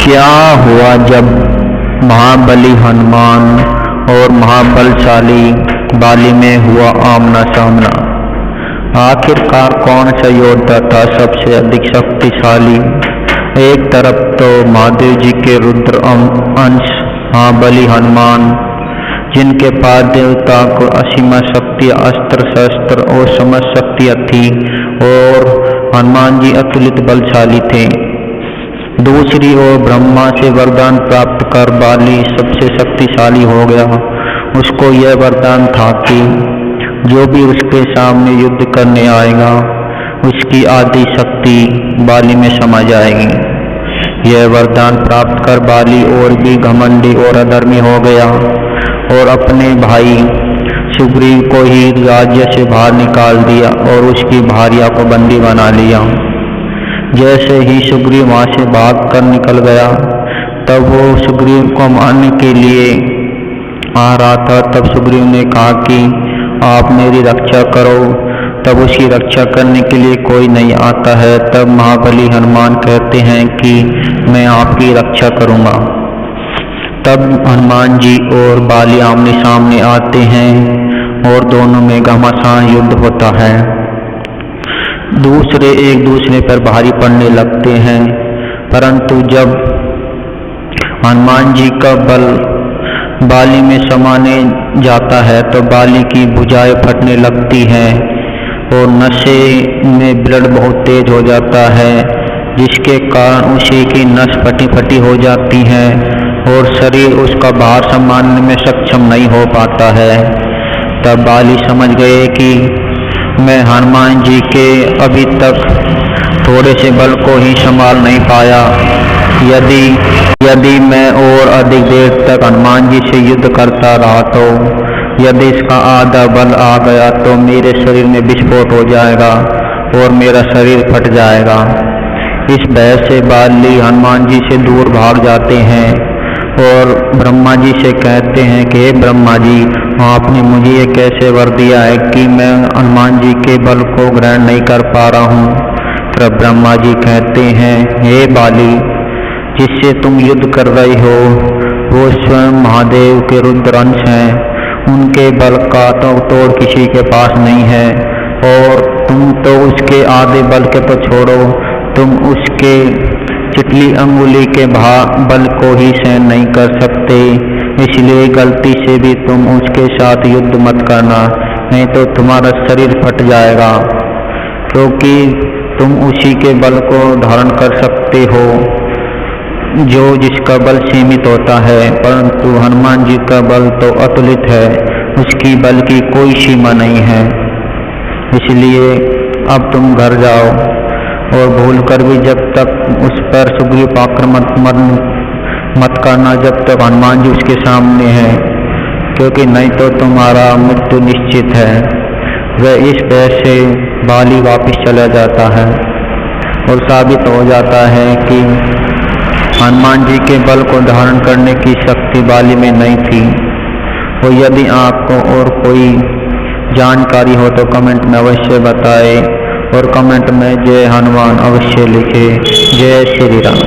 क्या हुआ जब महाबली हनुमान और महाबलशाली बाली में हुआ आमना सामना। आखिरकार कौन सा योद्धा था सबसे अधिक शक्तिशाली। एक तरफ तो महादेव जी के रुद्र अंश महाबली हनुमान, जिनके पास देवता को असीम शक्ति, अस्त्र शस्त्र और समझ शक्तियाँ थी, और हनुमान जी अतुलित बलशाली थे। दूसरी ओर ब्रह्मा से वरदान प्राप्त कर बाली सबसे शक्तिशाली हो गया। उसको यह वरदान था कि जो भी उसके सामने युद्ध करने आएगा, उसकी आदि शक्ति बाली में समा जाएगी। यह वरदान प्राप्त कर बाली और भी घमंडी और अधर्मी हो गया और अपने भाई सुग्रीव को ही राज्य से बाहर निकाल दिया और उसकी भार्या को बंदी बना लिया। जैसे ही सुग्रीव वहाँ से भाग कर निकल गया, तब वो सुग्रीव को मारने के लिए आ रहा था। तब सुग्रीव ने कहा कि आप मेरी रक्षा करो। तब उसकी रक्षा करने के लिए कोई नहीं आता है। तब महाबली हनुमान कहते हैं कि मैं आपकी रक्षा करूँगा। तब हनुमान जी और बाली आमने सामने आते हैं और दोनों में घमासान युद्ध होता है। दूसरे एक दूसरे पर भारी पड़ने लगते हैं, परंतु जब हनुमान जी का बल बाली में समाने जाता है तो बाली की भुजाएं फटने लगती हैं और नशे में ब्लड बहुत तेज हो जाता है, जिसके कारण उसी की नस फटी हो जाती है और शरीर उसका भार संभालने में सक्षम नहीं हो पाता है। तब बाली समझ गए कि मैं हनुमान जी के अभी तक थोड़े से बल को ही संभाल नहीं पाया। यदि मैं और अधिक देर तक हनुमान जी से युद्ध करता रहा तो यदि इसका आधा बल आ गया तो मेरे शरीर में विस्फोट हो जाएगा और मेरा शरीर फट जाएगा। इस भय से बाली हनुमान जी से दूर भाग जाते हैं और ब्रह्मा जी से कहते हैं कि हे ब्रह्मा जी, आपने मुझे ये कैसे वर दिया है कि मैं हनुमान जी के बल को ग्रहण नहीं कर पा रहा हूँ। तब ब्रह्मा जी कहते हैं, हे बाली, जिससे तुम युद्ध कर रही हो वो स्वयं महादेव के रुद्र अंश हैं। उनके बल का तो तोड़ किसी के पास नहीं है, और तुम तो उसके आधे बल के तो छोड़ो, तुम उसके चिटली अंगुली के बल को ही सहन नहीं कर सकते। इसलिए गलती से भी तुम उसके साथ युद्ध मत करना, नहीं तो तुम्हारा शरीर फट जाएगा, क्योंकि तुम उसी के बल को धारण कर सकते हो जो जिसका बल सीमित होता है, परंतु हनुमान जी का बल तो अतुलित है, उसकी बल की कोई सीमा नहीं है। इसलिए अब तुम घर जाओ और भूल कर भी जब तक उस पर सुग्रीव आक्रमण मत करना जब तक हनुमान जी उसके सामने हैं, क्योंकि नहीं तो तुम्हारा मृत्यु निश्चित है। वह इस भय से बाली वापस चला जाता है और साबित हो जाता है कि हनुमान जी के बल को धारण करने की शक्ति बाली में नहीं थी। और यदि आपको और कोई जानकारी हो तो कमेंट में अवश्य बताएं और कमेंट में जय हनुमान अवश्य लिखें। जय श्री राम।